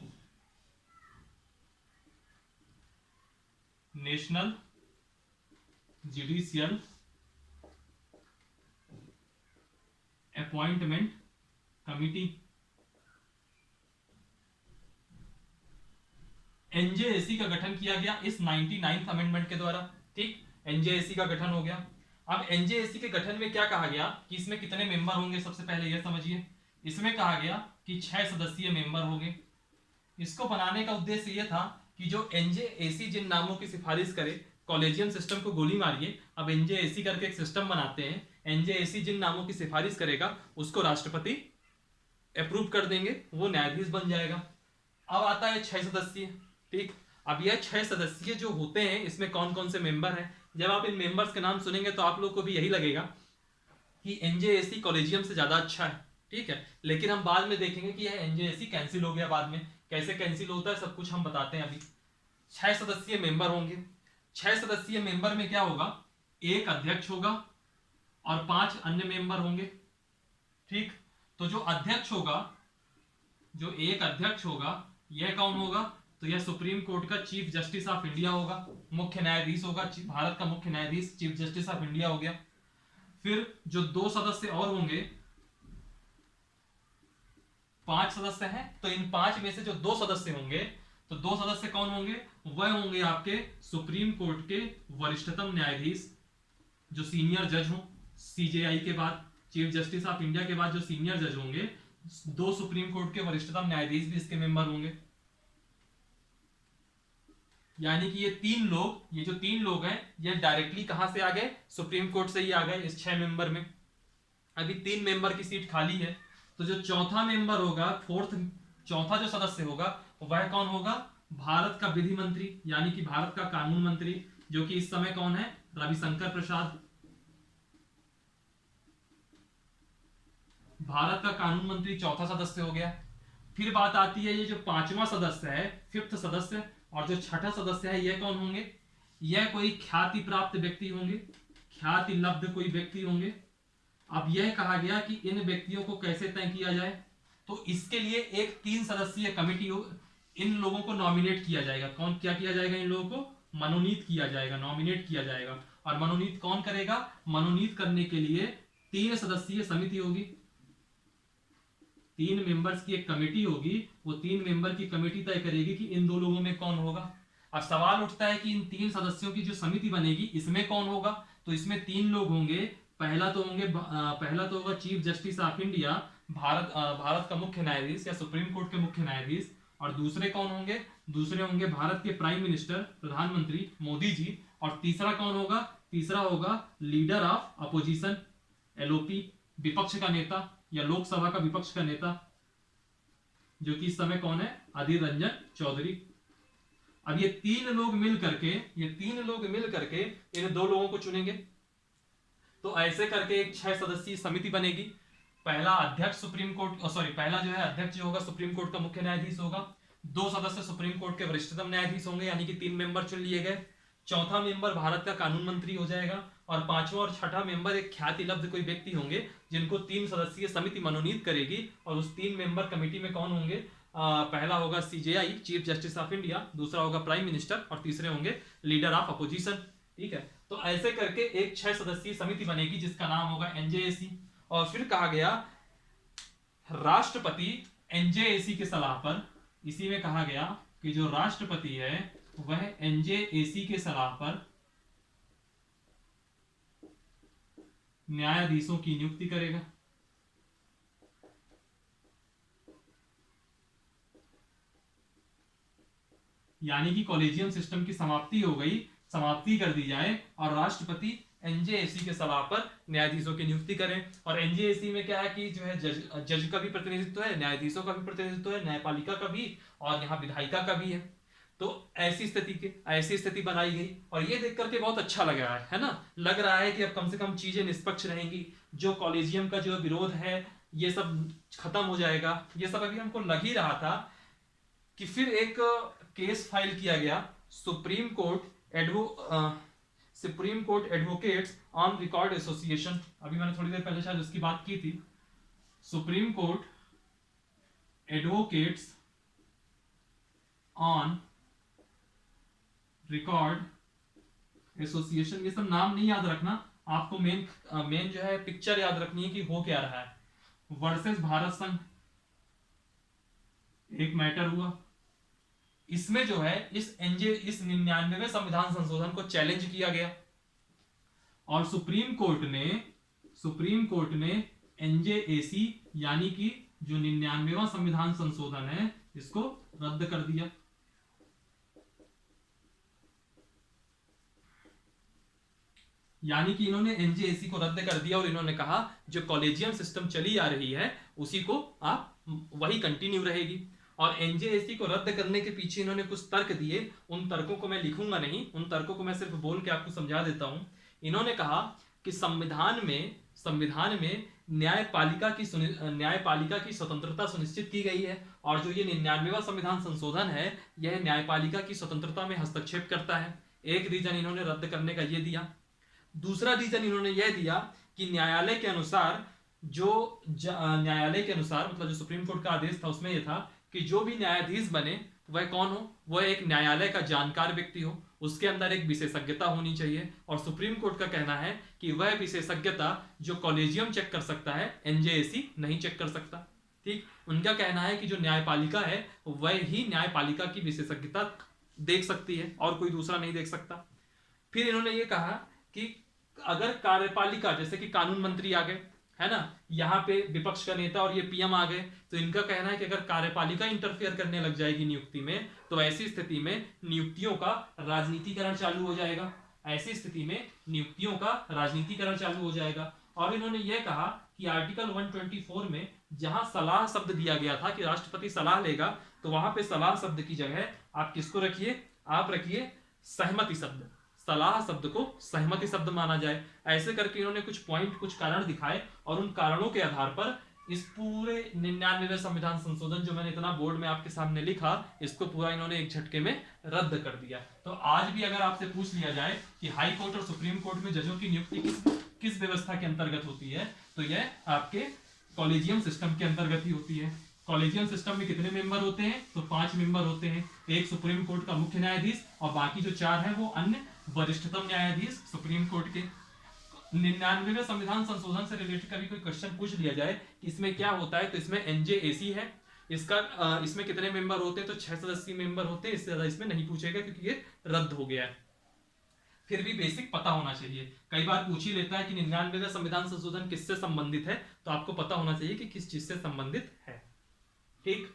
National judicial appointment committee, NJAC का गठन किया गया इस 99th अमेंडमेंट के द्वारा। ठीक, NJAC का गठन हो गया। अब NJAC के गठन में क्या कहा गया कि इसमें कितने मेंबर होंगे? सबसे पहले यह समझिए, इसमें कहा गया कि 6 सदस्यीय मेंबर होंगे। इसको बनाने का उद्देश्य यह था कि जो NJAC जिन नामों की सिफारिश करे, कॉलेजियम सिस्टम को गोली मारिए, अब NJAC करके एक सिस्टम बनाते हैं। NJAC जिन नामों की सिफारिश करेगा उसको राष्ट्रपति अप्रूव कर देंगे, वो न्यायाधीश बन जाएगा। अब आता है 6 सदस्यीय। ठीक, अब यह 6 सदस्यीय जो होते हैं, इसमें कौन कौन से मेंबर हैं? जब आप इन मेंबर्स के नाम सुनेंगे तो आप लोग को भी यही लगेगा कि NJAC कॉलेजियम से ज्यादा अच्छा है। ठीक है, लेकिन हम बाद में देखेंगे कि यह NJAC कैंसिल हो गया। बाद में कैसे कैंसिल होता है सब कुछ हम बताते हैं। अभी 6 सदस्यीय मेंबर होंगे। 6 सदस्यीय मेंबर में क्या होगा? एक अध्यक्ष होगा और 5 अन्य मेंबर होंगे। ठीक, तो जो अध्यक्ष होगा, जो एक अध्यक्ष होगा, यह कौन होगा? तो यह सुप्रीम कोर्ट का चीफ जस्टिस ऑफ इंडिया होगा, मुख्य न्यायाधीश होगा। भारत का मुख्य न्यायाधीश चीफ जस्टिस ऑफ इंडिया हो गया। फिर जो 2 सदस्य और होंगे, 5 सदस्य हैं, तो इन 5 में से जो 2 सदस्य होंगे, तो 2 सदस्य कौन होंगे? वह होंगे आपके सुप्रीम कोर्ट के वरिष्ठतम न्यायाधीश, जो सीनियर जज हो। CJI के बाद, चीफ जस्टिस ऑफ इंडिया के बाद जो सीनियर जज होंगे, 2 सुप्रीम कोर्ट के वरिष्ठतम न्यायाधीश भी इसके मेंबर होंगे। यानी कि ये जो तीन लोग हैं, ये डायरेक्टली कहां से आ गए? सुप्रीम कोर्ट से ही आ गए इस 6 मेंबर में। अभी 3 मेंबर की सीट खाली है, तो जो चौथा मेंबर होगा, चौथा जो सदस्य होगा, वह कौन होगा? भारत का विधि मंत्री, यानी कि भारत का कानून मंत्री, जो कि इस समय कौन है? रविशंकर प्रसाद। भारत का कानून मंत्री चौथा सदस्य हो गया। फिर बात आती है ये जो 5वां सदस्य है, 5th सदस्य, और जो 6ठा सदस्य है, यह कौन होंगे? यह कोई ख्याति प्राप्त व्यक्ति होंगे, ख्याति लब्ध कोई व्यक्ति होंगे। अब यह कहा गया कि इन व्यक्तियों को कैसे तय किया जाए, तो इसके लिए एक 3 सदस्यीय कमेटी हो, इन लोगों को नॉमिनेट किया जाएगा। कौन क्या किया जाएगा? इन लोगों को मनोनीत किया जाएगा, नॉमिनेट किया जाएगा। और मनोनीत कौन करेगा? मनोनीत करने के लिए 3 सदस्यीय समिति होगी, 3 मेंबर्स की एक कमेटी होगी। वो 3 मेंबर की कमेटी तय करेगी कि इन 2 लोगों में कौन होगा। अब सवाल उठता है कि इन 3 सदस्यों की जो समिति बनेगी, इसमें कौन होगा? तो इसमें 3 लोग होंगे। पहला तो होगा chief justice of India, Bharat का मुख्य न्यायाधीश या सुप्रीम कोर्ट के मुख्य न्यायाधीश। और दूसरे कौन होंगे? दूसरे होंगे भारत के प्राइम मिनिस्टर, प्रधानमंत्री मोदी जी। और तीसरा कौन होगा? तीसरा होगा लीडर ऑफ अपोजिशन, LOP, विपक्ष का नेता या लोकसभा का विपक्ष का नेता, जो कि इस समय कौन है? अधीर रंजन चौधरी। अब ये 3 लोग मिल करके इन 2 लोगों को चुनेंगे। तो ऐसे करके एक 6 सदस्यीय समिति बनेगी। पहला अध्यक्ष पहला जो है अध्यक्ष जो होगा सुप्रीम कोर्ट का मुख्य न्यायाधीश होगा। 2 सदस्य सुप्रीम कोर्ट के वरिष्ठतम न्यायाधीश होंगे, यानी कि 3 मेंबर चुन लिए गए। चौथा मेंबर भारत का कानून मंत्री हो जाएगा। और 5वां और 6ठा मेंबर एक ख्याति लब्ध कोई व्यक्ति होंगे, जिनको 3 सदस्यीय समिति मनोनीत करेगी। और उस 3 मेंबर कमेटी में कौन होंगे? पहला होगा CJI, chief justice of India, दूसरा होगा प्राइम मिनिस्टर, और तीसरे होंगे लीडर ऑफ अपोजिशन। ठीक है, तो ऐसे करके एक 6 सदस्यीय समिति बनेगी, जिसका नाम होगा NJAC। और फिर कहा गया राष्ट्रपति NJAC की सलाह पर, इसी में कहा गया कि जो राष्ट्रपति है वह NJAC के सलाह पर न्यायाधीशों की नियुक्ति करेगा। यानी कि कॉलेजियम सिस्टम की समाप्ति हो गई, समाप्ति कर दी जाए और राष्ट्रपति एनजेएसी के सलाह पर न्यायाधीशों की नियुक्ति करें। और एनजेएसी में क्या है कि जो है जज का भी प्रतिनिधित्व है, न्यायाधीशों का भी प्रतिनिधित्व है, न्यायपालिका का भी, और यहाँ विधायिका का भी है। तो ऐसी स्थिति बनाई गई और ये देख करके बहुत अच्छा लग रहा है ना, लग रहा है कि अब कम से कम चीजें निष्पक्ष रहेंगी, जो कॉलेजियम का जो विरोध है ये सब खत्म हो जाएगा। ये सब अभी हमको लग ही रहा था कि फिर एक केस फाइल किया गया supreme court advocates on record association. अभी मैंने थोड़ी देर पहले शायद उसकी बात की थी। Supreme court advocates on record association, ये सब नाम नहीं याद रखना आपको, मेन जो है पिक्चर याद रखनी है कि हो क्या रहा है। वर्सेस भारत संघ एक मैटर हुआ, इसमें जो है इस 99वें संविधान संशोधन को चैलेंज किया गया और सुप्रीम कोर्ट ने एनजेएसी यानी कि जो 99वां संविधान संशोधन है इसको रद्द कर दिया। यानी कि इन्होंने एनजेएसी को रद्द कर दिया और इन्होंने कहा जो कॉलेजियम सिस्टम चली आ रही है उसी को आप वही कंटिन्यू रहेगी। और एनजेएसी को रद्द करने के पीछे इन्होंने कुछ तर्क दिए, उन तर्कों को मैं लिखूंगा नहीं, उन तर्कों को मैं सिर्फ बोल के आपको समझा देता हूं। इन्होंने कहा कि संविधान में न्यायपालिका की स्वतंत्रता सुनिश्चित की गई है और जो ये 99वां संविधान संशोधन है यह न्यायपालिका की स्वतंत्रता में हस्तक्षेप करता है। एक रीजन इन्होंने रद्द करने का ये दिया। दूसरा रीजन इन्होंने यह दिया कि न्यायालय के अनुसार मतलब जो सुप्रीम कोर्ट का आदेश था उसमें यह था कि जो भी न्यायाधीश बने वह कौन हो, वह एक न्यायालय का जानकार व्यक्ति हो, उसके अंदर एक विशेषज्ञता होनी चाहिए। और सुप्रीम कोर्ट का कहना है कि वह विशेषज्ञता जो कॉलेजियम चेक कर सकता है एनजेएसी नहीं चेक कर सकता। ठीक, उनका कहना है कि जो न्यायपालिका है वह ही न्यायपालिका की विशेषज्ञता देख सकती है और कोई दूसरा नहीं देख सकता। फिर इन्होंने ये कहा कि अगर कार्यपालिका जैसे कि कानून मंत्री आ गए है ना, यहाँ पे विपक्ष का नेता और ये पीएम आ गए, तो इनका कहना है कि अगर कार्यपालिका इंटरफेयर करने लग जाएगी नियुक्ति में तो ऐसी स्थिति में नियुक्तियों का राजनीतिकरण चालू हो जाएगा। ऐसी स्थिति में नियुक्तियों का राजनीतिकरण चालू हो जाएगा। और इन्होंने यह कहा कि आर्टिकल 124 में जहां सलाह शब्द दिया गया था कि राष्ट्रपति सलाह लेगा, तो वहां पे सलाह शब्द की जगह आप किसको रखिए, आप रखिए सहमति शब्द। सलाह शब्द को सहमति शब्द माना जाए। ऐसे करके इन्होंने कुछ कारण दिखाए और उन कारणों के आधार पर इस पूरे 99वें संविधान संशोधन जो मैंने इतना बोर्ड में आपके सामने लिखा, इसको पूरा इन्होंने एक झटके में रद्द कर दिया। तो आज भी अगर आपसे पूछ लिया जाए कि हाई कोर्ट और सुप्रीम कोर्ट में जजों की नियुक्ति किस व्यवस्था के अंतर्गत होती है, तो यह आपके कॉलेजियम सिस्टम के अंतर्गत ही होती है। कॉलेजियम सिस्टम में कितने मेंबर होते हैं, तो 5 मेंबर होते हैं। एक सुप्रीम कोर्ट का मुख्य न्यायाधीश और बाकी जो 4 हैं वो अन्य वरिष्ठतम न्यायाधीश सुप्रीम कोर्ट के। 99वें संविधान संशोधन से रिलेटेड कभी कोई क्वेश्चन पूछ लिया जाए कि इसमें क्या होता है, तो इसमें एनजेएसी है, इसमें कितने मेंबर होते हैं, तो 6 सदस्यीय मेंबर होते हैं, इससे ज्यादा इसमें नहीं पूछेगा क्योंकि ये रद्द हो गया है। फिर भी बेसिक पता होना चाहिए, कई बार पूछ ही लेता है कि 99वें संविधान संशोधन किससे संबंधित है, तो आपको पता होना चाहिए कि किस चीज से संबंधित है। ठीक,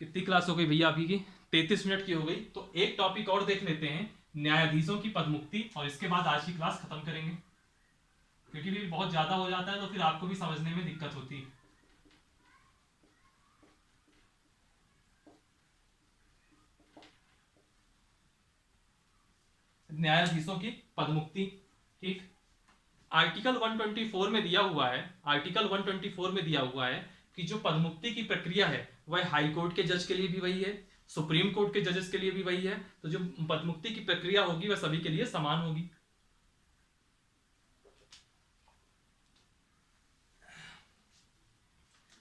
कितनी क्लास हो गई भैया अभी की? 33 मिनट की हो गई। तो एक टॉपिक और देख लेते हैं, न्यायाधीशों की पदमुक्ति, और इसके बाद आज की क्लास खत्म करेंगे क्योंकि भी बहुत ज्यादा हो जाता है तो फिर आपको भी समझने में दिक्कत होती है। न्यायाधीशों की पदमुक्ति। ठीक, आर्टिकल 124 में दिया हुआ है, आर्टिकल 124 में दिया हुआ है कि जो पदमुक्ति की प्रक्रिया है वह हाई कोर्ट के जज के लिए भी वही है, सुप्रीम कोर्ट के जजेस के लिए भी वही है। तो जो पदमुक्ति की प्रक्रिया होगी वह सभी के लिए समान होगी।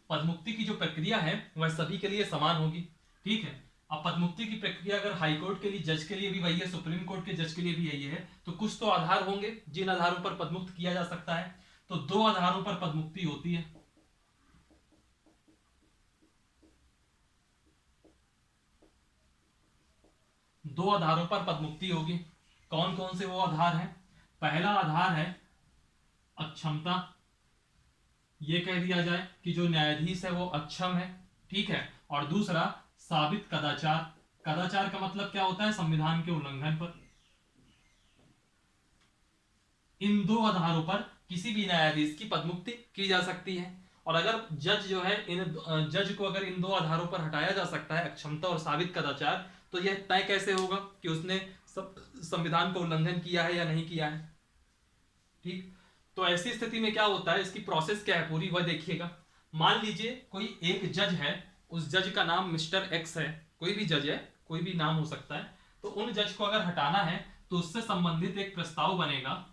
पदमुक्ति की जो प्रक्रिया है वह सभी के लिए समान होगी। ठीक है, अब पदमुक्ति की प्रक्रिया अगर हाई कोर्ट के लिए जज के लिए भी वही है, सुप्रीम कोर्ट के जज के लिए भी यही है, तो कुछ तो आधार होंगे जिन आधारों पर पदमुक्त किया जा सकता है। तो 2 आधारों पर पदमुक्ति होती है। दो आधारों पर पदमुक्ति होगी। कौन कौन से वो आधार हैं? पहला आधार है अक्षमता, ये कह दिया जाए कि जो न्यायाधीश है वो अक्षम है, ठीक है। और दूसरा साबित कदाचार। कदाचार का मतलब क्या होता है? संविधान के उल्लंघन पर। इन दो आधारों पर किसी भी न्यायाधीश की पदमुक्ति की जा सकती है। और अगर जज जो है जज को अगर इन दो आधारों पर हटाया जा सकता है, अक्षमता और साबित कदाचार, तो यह तय कैसे होगा कि उसने संविधान का उल्लंघन किया है या नहीं किया है, ठीक। तो ऐसी स्थिति में क्या होता है, इसकी प्रोसेस क्या है पूरी वह देखिएगा। मान लीजिए कोई एक जज है, उस जज का नाम मिस्टर एक्स है, कोई भी जज है, कोई भी नाम हो सकता है। तो उन जज को अगर हटाना है तो उससे संबंधित एक प्रस्ताव बनेगा।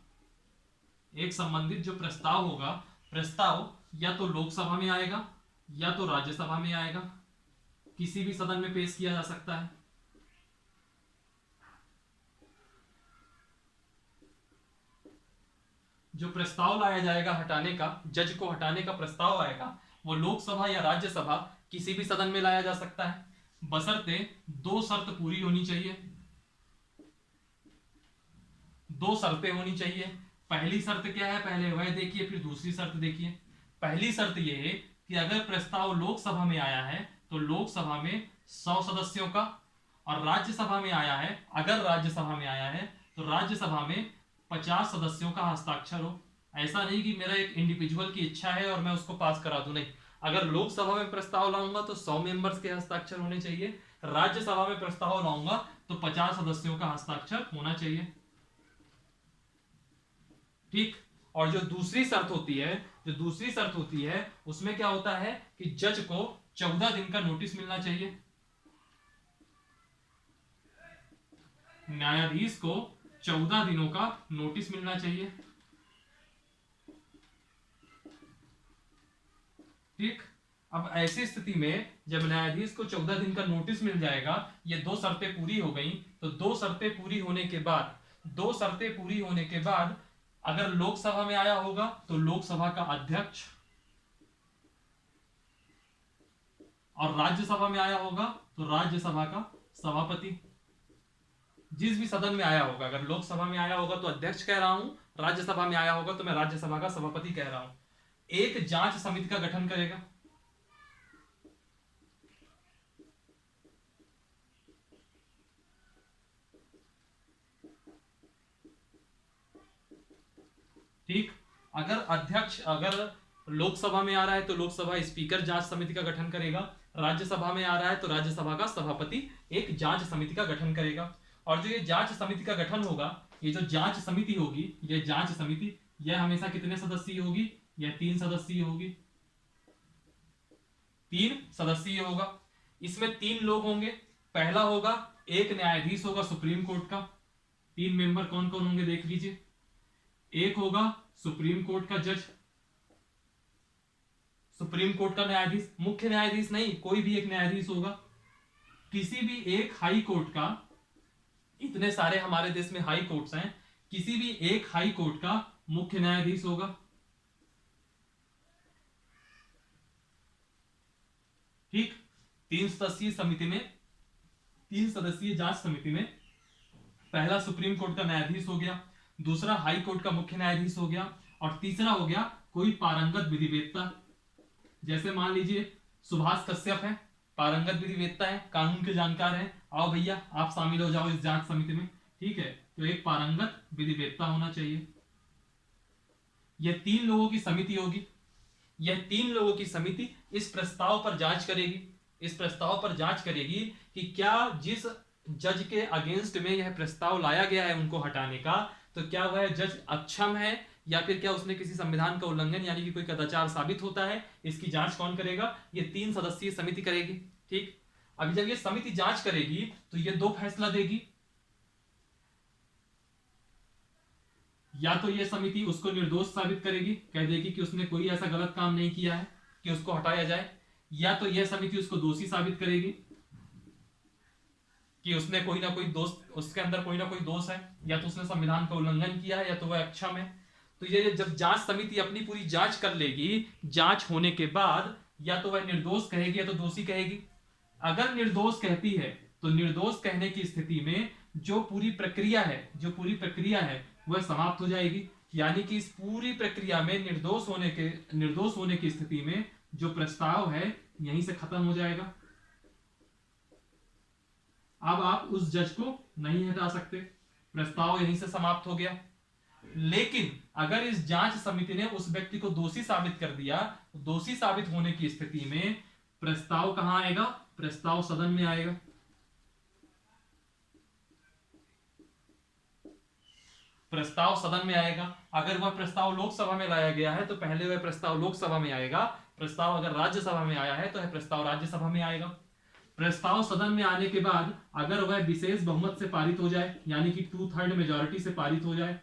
एक संबंधित जो प्रस्ताव होगा, प्रस्ताव या तो लोकसभा में आएगा या तो राज्यसभा में आएगा, किसी भी सदन में पेश किया जा सकता है। जो प्रस्ताव लाया जाएगा हटाने का, जज को हटाने का प्रस्ताव आएगा, वो लोकसभा या राज्यसभा किसी भी सदन में लाया जा सकता है, बशर्ते दो शर्त पूरी होनी चाहिए। दो शर्तें होनी चाहिए। पहली शर्त क्या है, पहले वह देखिए फिर दूसरी शर्त देखिए। पहली शर्त यह है कि अगर प्रस्ताव लोकसभा में आया है तो लोकसभा में 100 सदस्यों का, और राज्यसभा में आया है, अगर राज्यसभा में आया है तो राज्यसभा में 50 सदस्यों का हस्ताक्षर हो। ऐसा नहीं कि मेरा एक इंडिविजुअल की इच्छा है और मैं उसको पास करा दूं, नहीं। अगर लोकसभा में प्रस्ताव लाऊंगा तो 100 मेंबर्स के हस्ताक्षर होने चाहिए, राज्यसभा में प्रस्ताव लाऊंगा तो 50 सदस्यों का हस्ताक्षर होना चाहिए, ठीक। और जो दूसरी शर्त होती है उसमें क्या होता है कि जज को 14 दिन का नोटिस मिलना चाहिए। न्यायाधीश को 14 दिनों का नोटिस मिलना चाहिए, ठीक। अब ऐसी स्थिति में जब न्यायाधीश को 14 दिन का नोटिस मिल जाएगा, ये दो शर्तें पूरी हो गई, तो दो शर्तें पूरी होने के बाद अगर लोकसभा में आया होगा तो लोकसभा का अध्यक्ष, और राज्यसभा में आया होगा तो राज्यसभा का सभापति। जिस भी सदन में आया होगा, अगर लोकसभा में आया होगा तो अध्यक्ष कह रहा हूं, राज्यसभा में आया होगा तो मैं राज्यसभा का सभापति कह रहा हूं। एक जांच समिति का गठन करेगा। ठीक। अगर लोकसभा में आ रहा है तो लोकसभा स्पीकर जांच समिति का गठन करेगा, राज्यसभा में आ रहा है तो राज्यसभा का सभापति एक जांच समिति का गठन करेगा। और जो ये जांच समिति का गठन होगा, ये जो जांच समिति होगी, ये जांच समिति यह हमेशा कितने सदस्यीय होगी? यह 3 सदस्यीय होगी। 3 सदस्यीय होगा। इसमें 3 लोग होंगे। पहला होगा एक न्यायाधीश होगा सुप्रीम कोर्ट का। 3 मेंबर कौन कौन होंगे देख लीजिए। एक होगा सुप्रीम कोर्ट का जज, सुप्रीम कोर्ट का न्यायाधीश, मुख्य न्यायाधीश नहीं, कोई भी एक न्यायाधीश होगा। किसी भी एक हाई कोर्ट का, इतने सारे हमारे देश में हाई कोर्ट्स हैं, किसी भी एक हाई कोर्ट का मुख्य न्यायाधीश होगा, ठीक। 3 सदस्यीय समिति में, 3 सदस्यीय जांच समिति में पहला सुप्रीम कोर्ट का न्यायाधीश हो गया, दूसरा हाई कोर्ट का मुख्य न्यायाधीश हो गया, और तीसरा हो गया कोई पारंगत विधिवेत्ता। जैसे मान लीजिए सुभाष कश्यप है, पारंगत विधिवेत्ता है, कानून के जानकार हैं, आओ भैया आप शामिल हो जाओ इस जांच समिति में, ठीक है। तो एक पारंगत विधिवेत्ता होना चाहिए। यह 3 लोगों की समिति होगी। यह 3 लोगों की समिति इस प्रस्ताव पर जांच करेगी, इस प्रस्ताव पर जांच करेगी कि क्या जिस जज के अगेंस्ट में यह प्रस्ताव लाया गया है उनको हटाने का, तो क्या वह जज अक्षम है या फिर क्या उसने किसी संविधान का उल्लंघन यानी कि कोई कदाचार साबित होता है। इसकी जांच कौन करेगा? ये 3 सदस्यीय समिति करेगी, ठीक। अभी जब ये समिति जांच करेगी तो ये 2 फैसला देगी। या तो ये समिति उसको निर्दोष साबित करेगी, कह देगी कि उसने कोई ऐसा गलत काम नहीं किया है कि उसको हटाया जाए, या तो यह समिति उसको दोषी साबित करेगी कि उसने कोई ना कोई दोष, उसके अंदर कोई ना कोई दोष है, या तो उसने संविधान का उल्लंघन किया है या तो वह अक्षम है। तो ये जब जांच समिति अपनी पूरी जांच कर लेगी, जांच होने के बाद या तो वह निर्दोष कहेगी या तो दोषी कहेगी। अगर निर्दोष कहती है तो निर्दोष कहने की स्थिति में जो पूरी प्रक्रिया है वह समाप्त हो जाएगी, यानी कि इस पूरी प्रक्रिया में निर्दोष होने की स्थिति में जो प्रस्ताव है यहीं से खत्म हो जाएगा। अब आप उस जज को नहीं हटा सकते, प्रस्ताव यहीं से समाप्त हो गया। लेकिन अगर इस जांच समिति ने उस व्यक्ति को दोषी साबित कर दिया, दोषी साबित होने की स्थिति में प्रस्ताव कहां आएगा? प्रस्ताव सदन में आएगा। प्रस्ताव सदन में आएगा। अगर वह प्रस्ताव लोकसभा में लाया गया है तो पहले वह प्रस्ताव लोकसभा में आएगा। प्रस्ताव अगर राज्यसभा में आया है तो यह प्रस्ताव राज्यसभा में आएगा। प्रस्ताव सदन में आने के बाद अगर वह विशेष बहुमत से पारित हो जाए, यानी कि 2/3 मेजॉरिटी से पारित हो जाए,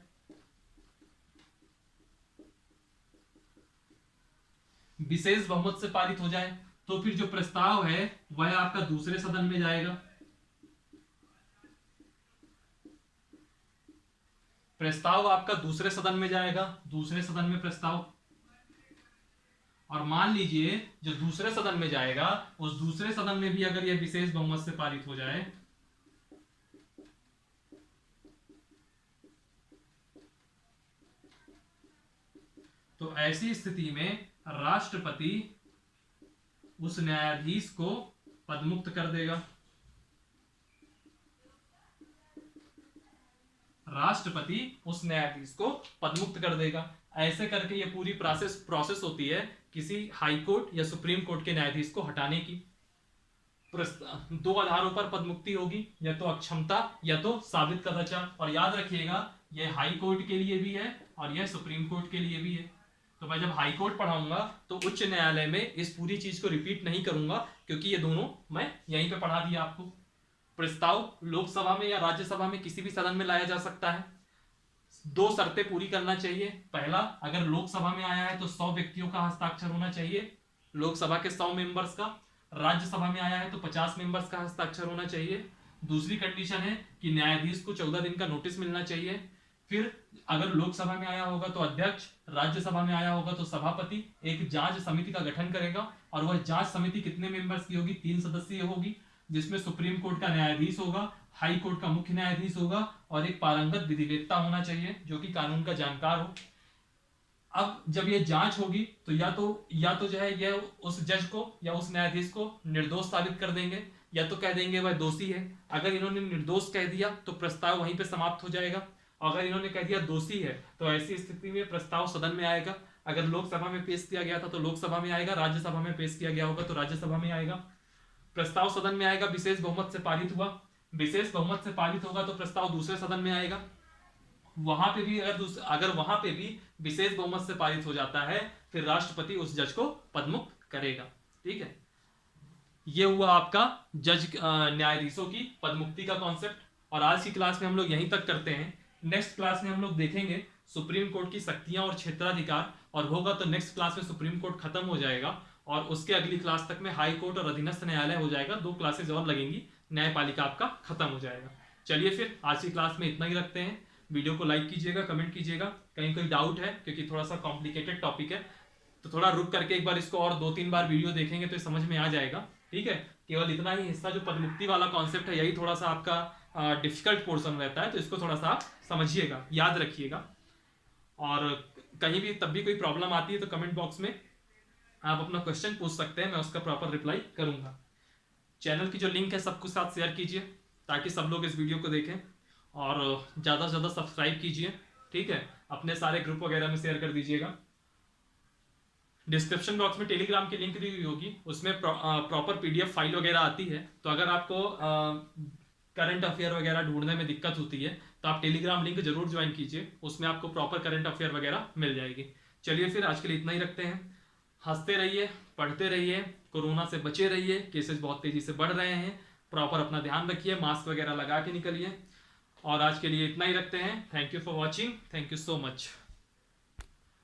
विशेष बहुमत से पारित हो जाए, तो फिर जो प्रस्ताव है वह आपका दूसरे सदन में जाएगा। प्रस्ताव आपका दूसरे सदन में जाएगा, दूसरे सदन में प्रस्ताव। और मान लीजिए जो दूसरे सदन में जाएगा उस दूसरे सदन में भी अगर यह विशेष बहुमत से पारित हो जाए, तो ऐसी स्थिति में राष्ट्रपति उस न्यायाधीश को पदमुक्त कर देगा। राष्ट्रपति उस न्यायाधीश को पदमुक्त कर देगा। ऐसे करके ये पूरी प्रोसेस होती है किसी हाई कोर्ट या सुप्रीम कोर्ट के न्यायाधीश को हटाने की। दो आधारों पर पदमुक्ति होगी, या तो अक्षमता या तो साबित कदाचार। और याद रखिएगा यह हाई कोर्ट के लिए भी है और यह सुप्रीम कोर्ट के लिए भी है। तो मैं जब हाई कोर्ट पढ़ाऊंगा तो उच्च न्यायालय में इस पूरी चीज को रिपीट नहीं करूंगा, क्योंकि ये दोनों मैं यहीं पे पढ़ा दिया आपको। प्रस्ताव लोकसभा में या राज्यसभा में किसी भी सदन में लाया जा सकता है। 2 शर्तें पूरी करना चाहिए। पहला, अगर लोकसभा में आया है तो 100 व्यक्तियों का हस्ताक्षर होना चाहिए, लोकसभा के 100 मेंबर्स का। राज्यसभा में आया है तो 50 मेंबर्स का हस्ताक्षर होना चाहिए। दूसरी कंडीशन है कि न्यायाधीश को 14 दिन का नोटिस मिलना चाहिए। फिर अगर लोकसभा में आया होगा तो अध्यक्ष, राज्यसभा में आया होगा तो सभापति एक जांच समिति का गठन करेगा। और वह जांच समिति कितने मेंबर्स की होगी? 3 सदस्यीय होगी, जिसमें सुप्रीम कोर्ट का न्यायाधीश होगा, हाई कोर्ट का मुख्य न्यायाधीश होगा और एक पारंगत विधिवेत्ता होना चाहिए जो कि कानून का जानकार हो। अब जब ये जांच होगी तो या तो जो है ये उस जज को या उस न्यायाधीश को निर्दोष साबित कर देंगे, या तो कह देंगे वह दोषी है। अगर इन्होंने निर्दोष कह दिया तो प्रस्ताव वहीं पे समाप्त हो जाएगा। अगर इन्होंने कह दिया दोषी है तो ऐसी स्थिति में प्रस्ताव सदन में आएगा। अगर लोकसभा में पेश किया गया था तो लोकसभा में आएगा, राज्यसभा में पेश किया गया होगा तो राज्यसभा में आएगा। प्रस्ताव सदन में आएगा, विशेष बहुमत से पारित हुआ, विशेष बहुमत से पारित होगा तो प्रस्ताव दूसरे सदन में आएगा। वहां पे भी अगर वहां पे भी विशेष बहुमत से पारित हो जाता है फिर राष्ट्रपति उस जज को पदमुक्त करेगा। ठीक है, ये हुआ आपका न्यायाधीशों की पदमुक्ति का कॉन्सेप्ट। और आज की क्लास में हम लोग यहीं तक करते हैं। नेक्स्ट क्लास में हम लोग देखेंगे सुप्रीम कोर्ट की शक्तियां और क्षेत्राधिकार, और होगा तो नेक्स्ट क्लास में सुप्रीम कोर्ट खत्म हो जाएगा और उसके अगली क्लास तक में हाई कोर्ट और अधीनस्थ न्यायालय हो जाएगा। 2 क्लासेज और लगेंगी, न्यायपालिका आपका खत्म हो जाएगा। चलिए फिर आज की क्लास में इतना ही रखते हैं। वीडियो को लाइक कीजिएगा, कमेंट कीजिएगा। कहीं कोई डाउट है, क्योंकि थोड़ा सा कॉम्प्लिकेटेड टॉपिक है, तो थोड़ा रुक करके एक बार इसको और 2-3 बार वीडियो देखेंगे तो समझ में आ जाएगा। ठीक है, केवल इतना ही हिस्सा जो पदमुक्ति वाला कॉन्सेप्ट है यही थोड़ा सा आपका डिफिकल्ट पोर्शन रहता है, तो इसको थोड़ा सा आप समझिएगा, याद रखिएगा। और कहीं भी तब भी कोई प्रॉब्लम आती है तो कमेंट बॉक्स में आप अपना क्वेश्चन पूछ सकते हैं, मैं उसका प्रॉपर रिप्लाई करूंगा। चैनल की जो लिंक है सबके साथ शेयर कीजिए ताकि सब लोग इस वीडियो को देखें, और ज़्यादा से ज़्यादा सब्सक्राइब कीजिए। ठीक है, अपने सारे ग्रुप वगैरह में शेयर कर दीजिएगा। डिस्क्रिप्शन बॉक्स में टेलीग्राम की लिंक दी हुई होगी, उसमें प्रॉपर पीडीएफ फाइल वगैरह आती है। तो अगर आपको करंट अफेयर वगैरह ढूंढने में दिक्कत होती है तो आप टेलीग्राम लिंक जरूर ज्वाइन कीजिए, उसमें आपको प्रॉपर करंट अफेयर वगैरह मिल जाएगी। चलिए फिर आज के लिए इतना ही रखते हैं। हंसते रहिए, पढ़ते रहिए, कोरोना से बचे रहिए, केसेस बहुत तेजी से बढ़ रहे हैं, प्रॉपर अपना ध्यान रखिए, मास्क वगैरह लगा के निकलिए। और आज के लिए इतना ही रखते हैं। Thank you for watching, thank you so much.